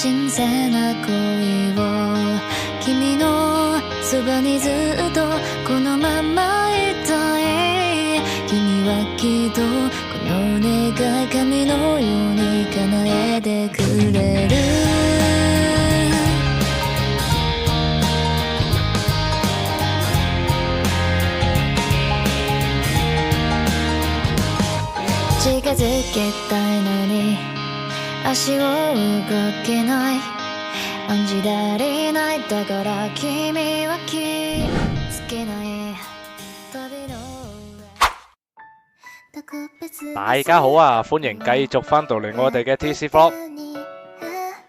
新鮮な恋を君のそばにずっとこのままいたい。君はきっとこの願い神のように叶えてくれる。近づきたいのに足を動けない。暗示足りない。だから君は気づけない。旅の大家好啊，歡迎繼續翻到嚟我哋嘅 TC Vlog。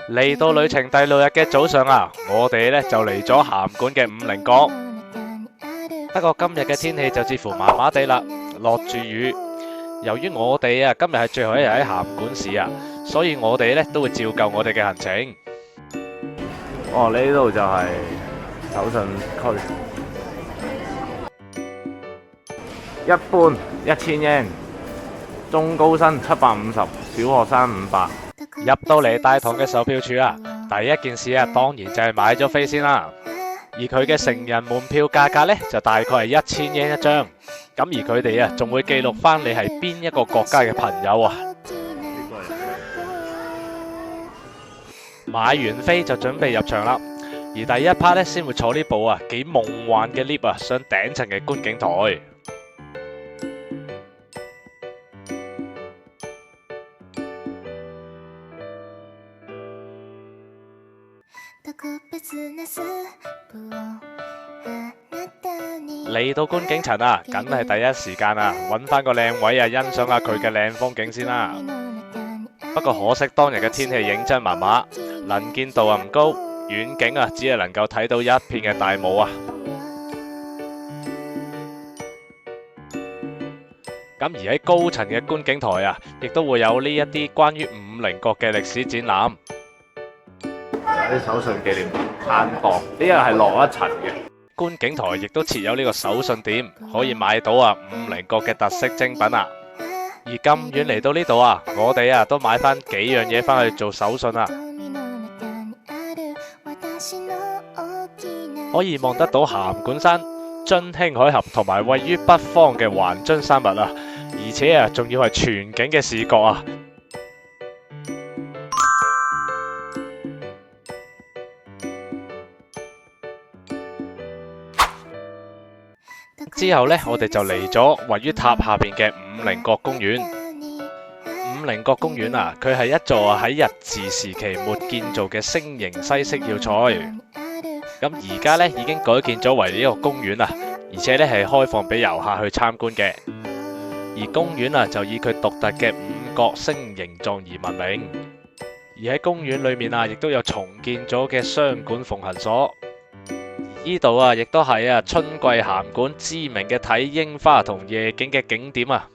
嚟到旅程第6日嘅早上啊，我哋呢就嚟咗函館嘅五稜郭。不過今日嘅天氣就似乎麻麻地啦，落住雨。由於我哋啊今日係最後一日喺函館市啊，所以我哋呢都會照舊我哋嘅行程。哦，呢度就係手信區，一般1000yen，中高生750，小學生500。入到嚟大堂嘅售票處啊，第一件事啊當然就係買咗飛先啦。而佢嘅成人門票價格呢，就大概係1000yen一張。咁而佢哋啊，仲會記錄翻你係邊一個國家嘅朋友啊。買完飛就準備入場啦。而第一 part 呢，先會坐呢部啊幾夢幻嘅 lift 啊上頂層嘅觀景台。嚟到觀景層啊，梗係第一時間啊，揾翻個靚位啊，欣賞下佢嘅靚風景先啦。不過可惜當日嘅天氣認真麻麻，能見度啊唔高，遠景啊只係能夠睇到一片嘅大霧啊。咁而喺高層嘅觀景台啊，亦都會有呢一啲關於五稜郭嘅歷史展覽。有啲手信紀念攤檔，呢個係落一層嘅。觀景台亦都設有呢個手信店，可以買到啊五稜郭嘅特色精品啊。而咁遠嚟到呢度啊，我哋啊都買翻幾樣嘢翻去做手信啊。可以望得到函館山、津輕海峽同埋位於北方嘅環津山脈啊，而且啊仲要係全景嘅視覺啊。之後呢，我哋就嚟咗位於塔下邊嘅五稜郭公園。五稜郭公園啊，佢係一座喺日治時期末建造嘅星形西式要塞。咁而家呢，已經改建咗為呢個公園啊，而且呢係開放俾遊客去參觀嘅。而公園啊就以佢獨特嘅五角星形狀而聞名。而喺公園裏面啊，亦都有重建咗嘅雙館奉行所。呢度啊，亦都係啊春季函館知名嘅睇櫻花同夜景嘅景點啊。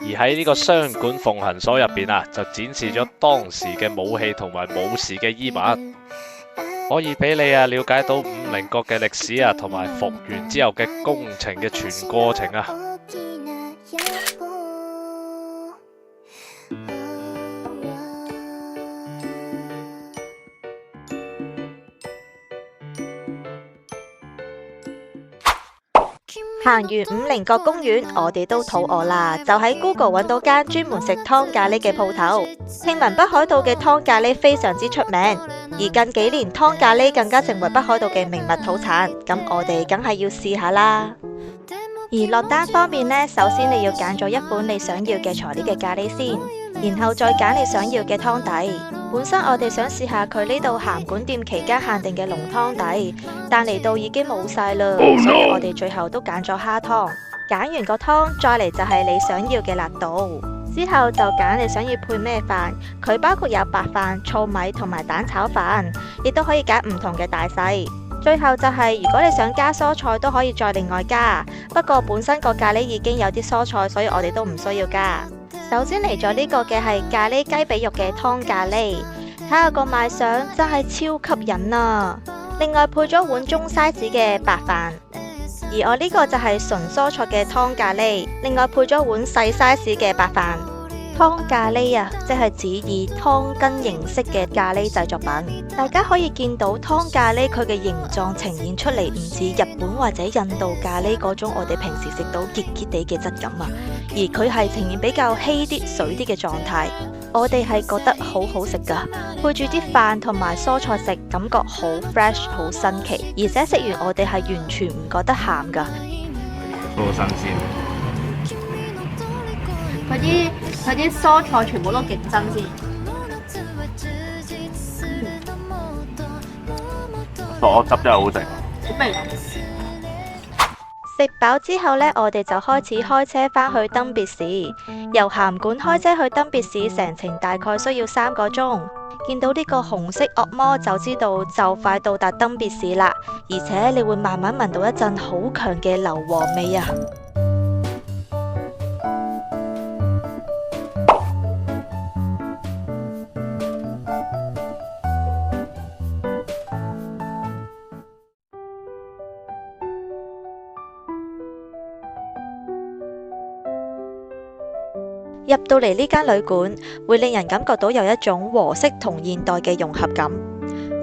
而喺呢個雙館奉行所入邊啊，就展示咗當時嘅武器同埋武士嘅衣物，可以俾你啊了解到五稜郭嘅歷史啊，同埋復原之後嘅工程嘅全過程啊。行完五稜郭公園，我哋都肚餓啦，就喺 Google 揾到間專門食湯咖喱嘅鋪頭。聽聞北海道嘅湯咖喱非常之出名，而近幾年湯咖喱更加成為北海道嘅名物土產，咁我哋梗係要試下啦。而落單方面呢，首先你要揀咗一款你想要嘅材料嘅咖喱先，然後再揀你想要嘅湯底。本身我哋想試下佢呢度函館店期間限定嘅濃湯底，但嚟到已經冇晒啦，所以我哋最後都揀咗蝦湯。揀完個湯，再嚟就係你想要嘅辣度，之後就揀你想要配咩飯，佢包括有白飯、糙米同埋蛋炒飯，亦都可以揀唔同嘅大細。最後就係如果你想加蔬菜都可以再另外加，不過本身個咖喱已經有啲蔬菜，所以我哋都唔需要加。首先嚟咗呢個嘅係咖喱雞髀肉嘅湯咖喱，睇下個賣相真係超吸引啊！另外配咗碗中 size 嘅白飯，而我呢個就係純蔬菜嘅湯咖喱，另外配咗碗細 size 嘅白飯。湯咖喱啊，即係指以湯羹形式嘅咖喱製作品。大家可以見到湯咖喱佢嘅形狀呈現出嚟，唔似日本或者印度咖喱嗰種我哋平時食到結結地嘅質感啊，而佢係呈現比較稀啲、水啲嘅狀態。我哋係覺得好好食㗎，配住啲飯同埋蔬菜食，感覺好 fresh、好新奇，而且食完我哋係完全唔覺得鹹㗎。好新鮮。佢啲蔬菜全部都極新鮮。我汁真係好食。好味。食飽之後呢，我哋就開始開車返去登別市。由函館開車去登別市，成程大概需要3個鐘。見到呢個紅色惡魔就知道就快到達登別市啦，而且你會慢慢聞到一陣好強嘅硫磺味啊！入到嚟呢間旅館，會令人感覺到有一種和式同現代嘅融合感。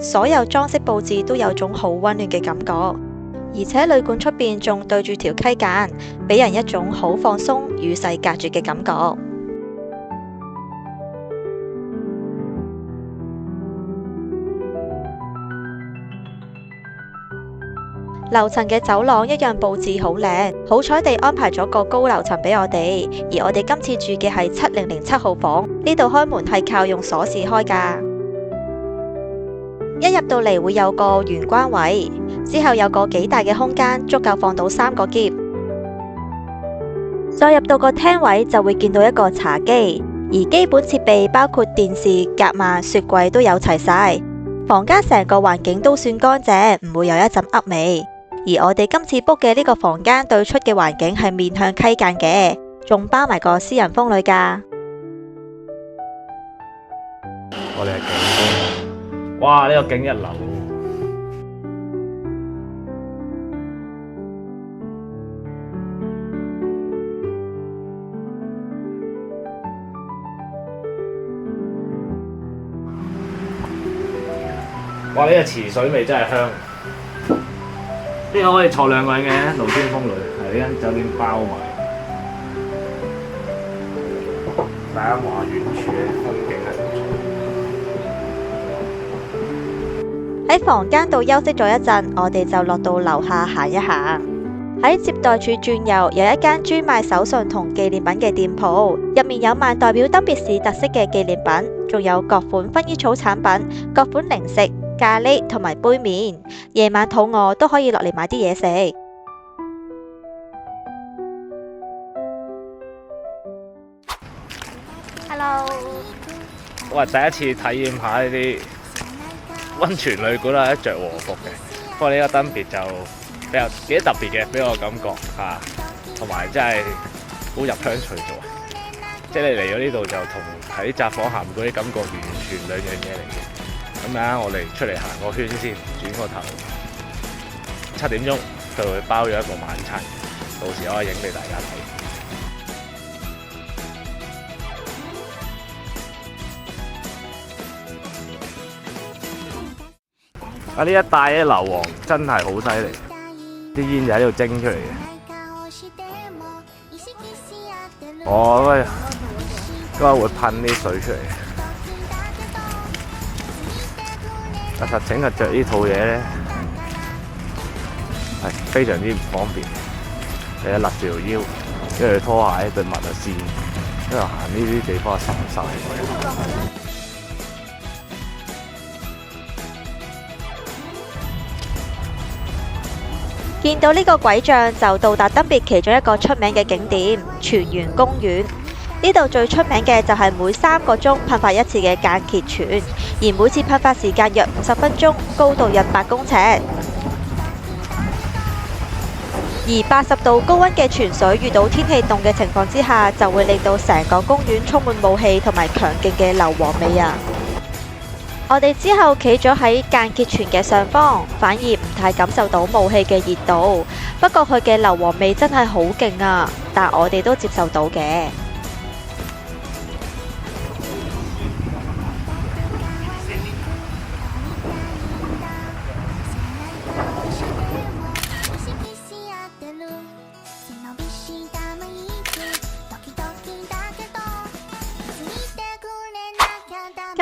所有裝飾佈置都有種好溫暖嘅感覺，而且旅館出邊仲對住條溪澗，俾人一種好放鬆、與世隔絕嘅感覺。樓層嘅走廊一樣佈置好靚，好彩地安排咗個高樓層俾我哋，而我哋今次住嘅係7007號房，呢度開門係靠用鎖匙開㗎。一入到嚟會有個玄關位，之後有個幾大嘅空間，足夠放到3個篋。再入到個廳位就會見到一個茶几，而基本設備包括電視、夾萬、雪櫃都有齊晒。房間成個環境都算乾淨，唔會有一陣噏味。而我哋今次 book 嘅呢個房間對出嘅環境係面向溪澗嘅，仲包埋個私人風呂㗎。我哋係景，哇！呢個景一流。哇！呢個池水味真係香。呢個可以坐2個人嘅露天風呂，係呢間酒店包埋。大家望下遠處嘅風景係。喺房間度休息咗一陣，我哋就落到樓下行一行。喺接待處轉右，有一間專賣手信同紀念品嘅店鋪，入面有賣代表登別市特色嘅紀念品，仲有各款薰衣草產品、各款零食、咖喱同埋杯麵。夜晚肚餓都可以落嚟買啲嘢食。Hello， 我係第一次體驗下呢啲溫泉旅館啦，着和服嘅。不過呢個登別就比較幾特別嘅，俾我感覺嚇，同埋真係好入鄉隨俗。即係你嚟咗呢度就同喺札幌函館啲感覺完全2樣嘢嚟嘅。咁啊，我哋出嚟行個圈先，轉個頭。7點鐘就會包咗一個晚餐，到時可以影俾大家睇。啊！呢一帶嘅硫磺真係好犀利，啲煙就喺度蒸出嚟嘅。我應該會噴啲水出嚟。但實情係着呢套嘢咧，係非常之唔方便。你一勒住條腰，跟住拖鞋對襪就跣，跟住行呢啲地方係濕濕。見到呢個鬼像就到達登別其中一個出名嘅景點泉源公園。呢度最出名嘅就係每3個鐘噴發一次嘅間歇泉，而每次噴發時間約50分鐘，高度約8公尺。而80度高溫嘅泉水遇到天氣凍嘅情況之下，就會令到成個公園充滿霧氣同埋強勁嘅硫磺味啊！我哋之後企咗喺間歇泉嘅上方，反而唔太感受到霧氣嘅熱度，不過佢嘅硫磺味真係好勁啊！但我哋都接受到嘅。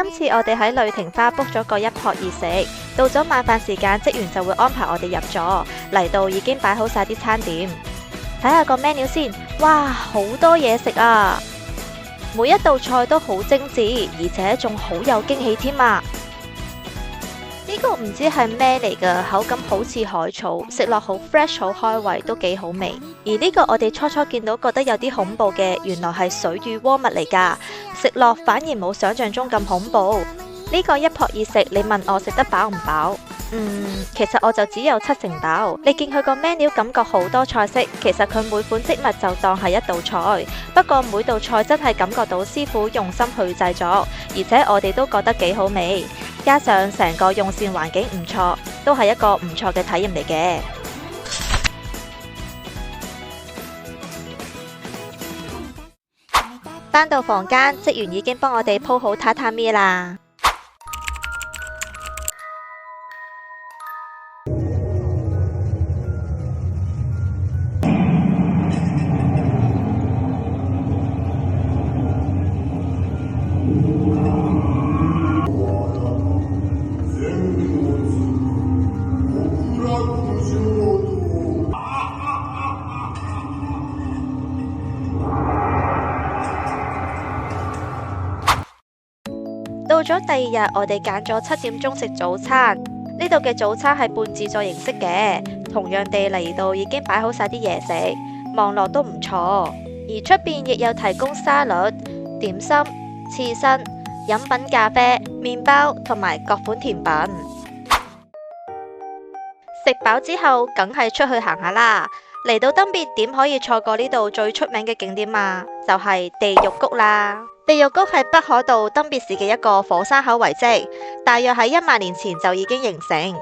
今次我哋喺雷霆花 book 咗個一撲二食，到咗晚飯時間，職員就會安排我哋入座，嚟到已經擺好晒啲餐點。睇下個 menu 先，哇，好多嘢食啊！每一道菜都好精緻，而且仲好有驚喜添啊！呢個唔知係咩嚟㗎，口感好似海草，食落好 fresh 好開胃，都幾好味。而呢個我哋初初見到覺得有啲恐怖嘅，原來係水煮鍋物嚟㗎，食落反而冇想象中咁恐怖。呢個一撲二食，你問我食得飽唔飽？其實我就只有70%飽。你見佢個 menu 感覺好多菜式，其實佢每款織物就當係一道菜，不過每道菜真係感覺到師傅用心去製作，而且我哋都覺得幾好味，加上成個用膳環境唔錯，都係一個唔錯嘅體驗嚟嘅。返到房間，職員已經幫我哋鋪好榻榻米啦。到咗第二日，我哋揀咗7點鐘食早餐。呢度嘅早餐係半自助形式嘅，同樣地嚟到已經擺好晒啲嘢食，望落都唔錯。而出邊亦有提供沙律、點心、刺身、飲品、咖啡、麵包同埋各款甜品。食飽之後，梗係出去行下啦。嚟到登別點可以錯過呢度最出名嘅景點啊？就係地獄谷啦。地獄谷係北海道登別市嘅一個火山口遺跡，大約喺1萬年前就已經形成，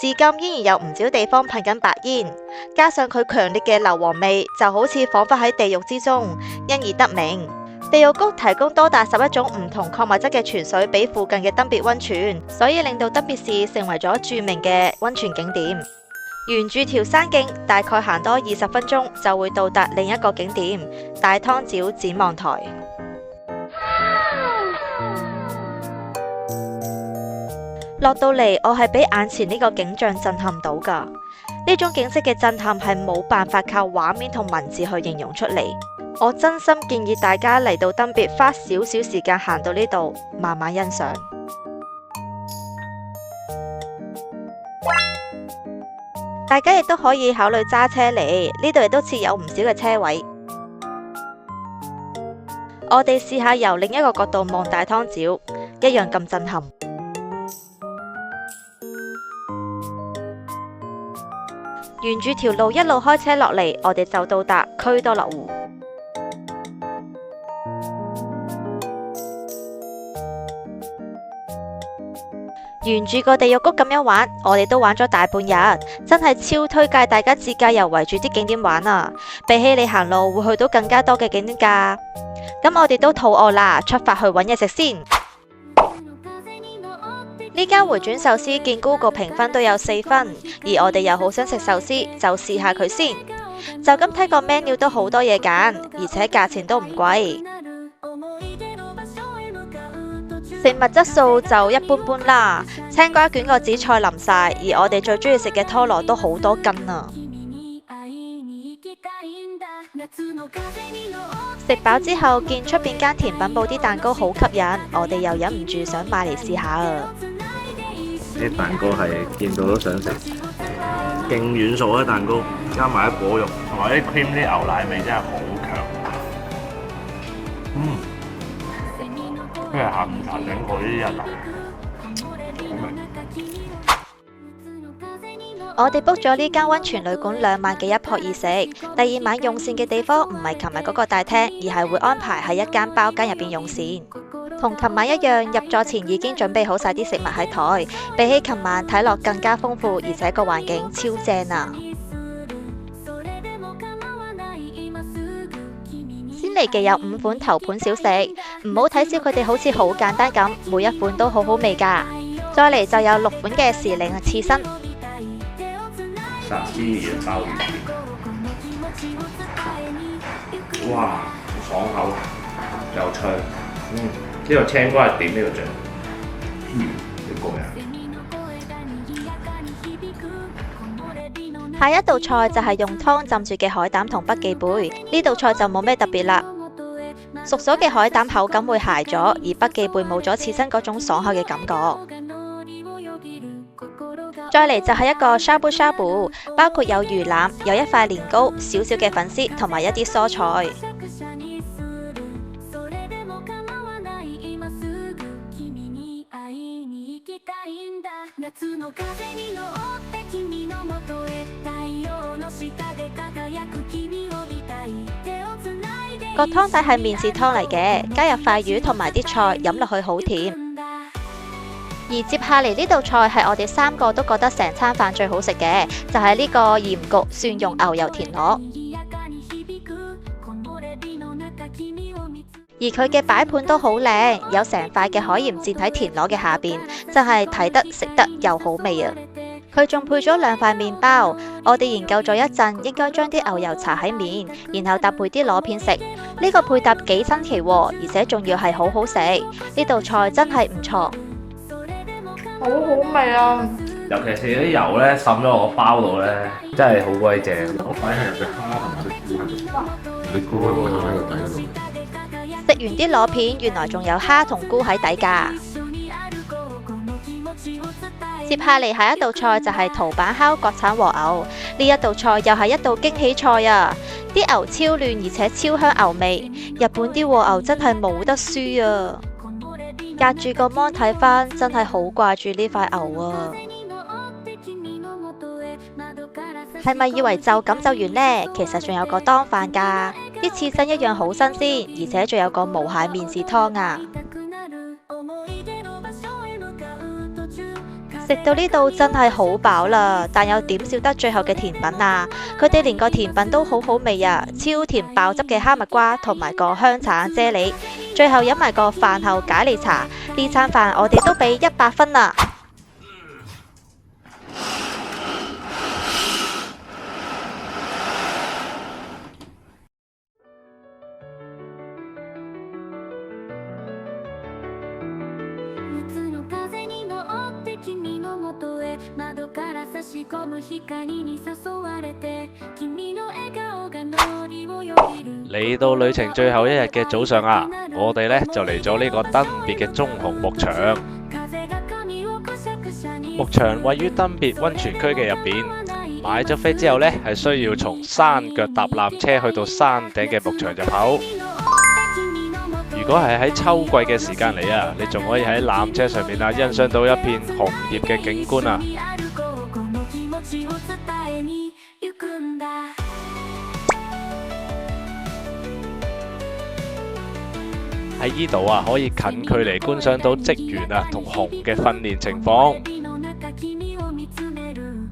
至今依然有唔少地方噴緊白煙，加上佢強烈嘅硫磺味，就好似彷彿喺地獄之中，因而得名。地獄谷提供多達11種唔同礦物質嘅泉水俾附近嘅登別溫泉，所以令到登別市成為咗著名嘅溫泉景點。沿住條山徑，大概行多20分鐘就會到達另一個景點——大湯沼展望台。落到嚟，我係俾眼前呢個景象震撼到㗎。呢種景色嘅震撼係冇辦法靠畫面同文字去形容出嚟。我真心建議大家嚟到登別，花少少時間行到呢度，慢慢欣賞。大家亦都可以考慮揸車嚟，呢度亦都設有唔少嘅車位。我哋試下由另一個角度望大湯沼，一樣咁震撼。沿住條路一路開車落嚟，我哋就到達區多樂湖。沿住個地獄谷咁樣玩，我哋都玩咗大半日，真係超推介大家自駕遊圍住啲景點玩啊！比起你行路會去到更加多嘅景點㗎。咁我哋都肚餓啦，出發去揾嘢食先。呢間回轉壽司見 Google 評分都有4分，而我哋又好想食壽司，就試下佢先。就咁睇個 menu 都好多嘢揀，而且價錢都唔貴。食物質素就一般般啦，青瓜卷個紫菜淋晒，而我哋最中意食嘅拖羅都好多斤啊！食飽之後，見出邊間甜品鋪啲蛋糕好吸引，我哋又忍唔住想買嚟試下啊！啲蛋糕係見到都想食，勁軟熟嘅蛋糕，加埋啲果肉同埋啲 cream 啲牛奶味真係好強。跟住下午茶整過呢啲日流，好味。我哋 book 咗呢間溫泉旅館2晚嘅一撲二食，第2晚用膳嘅地方唔係琴日嗰個大廳，而係會安排喺一間包間入邊用膳。同琴晚一樣，入座前已經準備好晒啲食物喺台，比起琴晚睇落更加豐富，而且個環境超正啊！先嚟嘅有5款頭盤小食，唔好睇小佢哋好似好簡單咁，每一款都好好味㗎。再嚟就有6款嘅時令刺身。沙司米嘅鮑魚片，哇，爽口又脆，呢個青瓜係點呢個醬？下一道菜就係用湯浸住嘅海膽同北寄貝，呢道菜就冇咩特別啦。熟咗嘅海膽口感會鞋咗，而北寄貝冇咗刺身嗰種爽口嘅感覺。再嚟就係一個 shabu shabu， 包括有魚腩，有一塊年糕，少少嘅粉絲同埋一啲蔬菜。個湯底係麵豉湯嚟嘅，加入塊魚同埋啲菜，飲落去好甜。而接下嚟呢道菜係我哋三個都覺得成餐飯最好食嘅，就係呢個鹽焗蒜蓉牛油田螺。而佢嘅擺盤都好靚，有成塊嘅海鹽墊喺田螺嘅下邊，真係睇得食得又好味啊！佢仲配咗2塊麵包，我哋研究咗一陣，應該將啲牛油搽喺面，然後搭配啲螺片食。呢個配搭幾新奇喎，而且仲要係好好食。呢道菜真係唔錯，好好味啊！尤其是啲油呢滲咗落個包度呢，真係好鬼正。我擺係有隻蝦同埋隻菇喺度，你菇喺個底嗰度。食完啲螺片，原來仲有蝦同菇喺底㗎。接下嚟下一道菜就係陶板烤國產和牛，呢一道菜又係一道驚喜菜啊！啲牛超嫩而且超香牛味，日本啲和牛真係冇得輸啊！隔住個芒睇返，真係好掛住呢塊牛啊！係咪以為就咁就完呢？其實仲有個當飯㗎，啲刺身一樣好新鮮，而且仲有個無蟹麵豉湯啊！食到呢度真係好飽啦，但又點少得最後嘅甜品啊！佢哋連個甜品都好好味啊，超甜爆汁嘅哈密瓜同埋個香橙啫喱，最後飲埋個飯後解膩茶，呢餐飯我哋都俾100分啦！嚟到旅程最後一日嘅早上啊，我哋呢就嚟咗呢個登別嘅中雄牧場。牧場位於登別溫泉區嘅入邊，買咗飛之後呢，係需要從山腳搭纜車去到山頂嘅牧場入口。如果係喺秋季嘅時間嚟啊，你仲可以喺纜車上面啊欣賞到一片紅葉嘅景觀啊！喺呢度啊，可以近距離觀賞到職員啊同熊嘅訓練情況，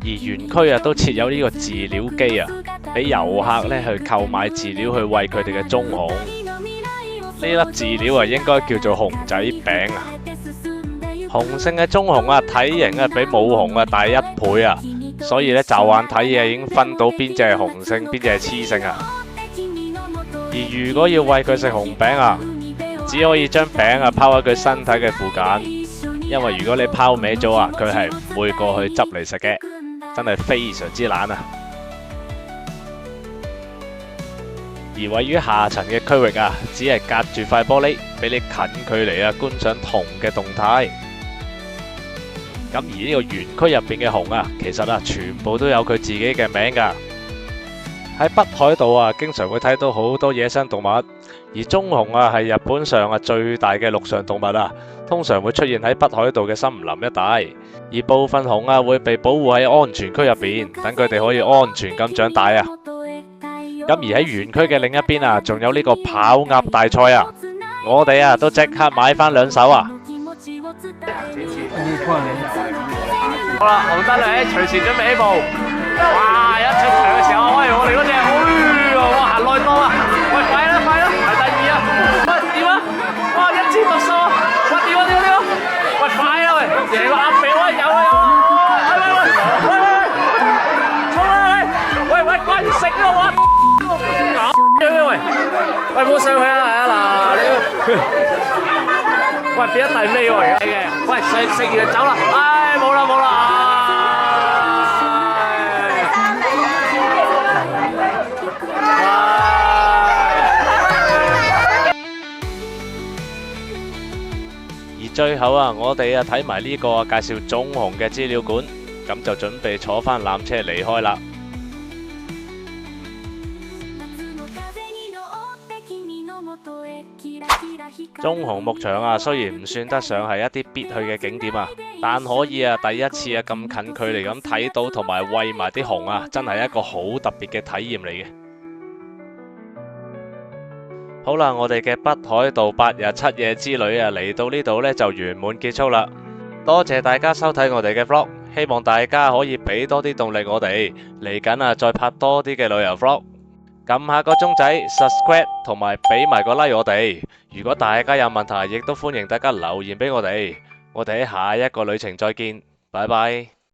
而園區啊都設有呢個飼料機啊，俾遊客呢去購買飼料去餵佢哋嘅棕熊。呢粒飼料啊，應該叫做熊仔餅啊。雄性嘅棕熊啊，體型啊比母熊啊大1倍啊，所以呢，就眼睇嘢已經分到邊隻係雄性，邊隻係雌性啊。而如果要餵佢食熊餅啊，只可以將餅啊拋喺佢身體嘅附近，因為如果你拋歪咗啊，佢係唔會過去執嚟食嘅，真係非常之懶啊！而位於下層嘅區域啊，只係隔住塊玻璃，俾你近距離啊觀賞熊嘅動態。咁而呢個園區入邊嘅熊啊，其實啊全部都有佢自己嘅名㗎。喺北海道啊，經常會睇到好多野生動物，而棕熊啊係日本上啊最大嘅陸上動物啊，通常會出現喺北海道嘅森林一帶。而部分熊啊會被保護喺安全區入邊，等佢哋可以安全咁長大啊。咁而喺園區嘅另一邊啊，仲有呢個跑鴨大賽啊，我哋啊都即刻買翻2手啊！好啦，紅燈嚟，隨時準備起步。哇！一出場嘅時候，喂，我哋嗰隻，哇，行內多啊！喂，快啦，快啦，排第2啊！喂，點啊？哇，1次獨數啊！喂，點啊？喂，快啊！喂，贏個鴨鼻，喂，有啊有啊！喂，快食啊！哇！喂，唔好上去啊！嗱，你喂變咗第尾喎而家嘅。喂，食完就走啦，唉，冇啦冇啦。而最後啊，我哋啊睇埋呢個介紹棕熊嘅資料館，咁就準備坐返纜車離開啦。棕熊牧場啊，雖然唔算得上係一啲必去嘅景點啊，但可以啊第一次啊咁近距離咁睇到同埋餵埋啲熊啊，真係一個好特別嘅體驗嚟嘅。好啦，我哋嘅北海道8日7夜之旅啊，嚟到呢度呢就圓滿結束啦。多謝大家收睇我哋嘅 vlog， 希望大家可以俾多啲動力我哋嚟緊啊，再拍多啲嘅旅遊 vlog。撳下個鐘仔 subscribe 同埋俾埋個 like 我哋。如果大家有問題，亦都歡迎大家留言俾我哋。我哋喺下一個旅程再見，拜拜。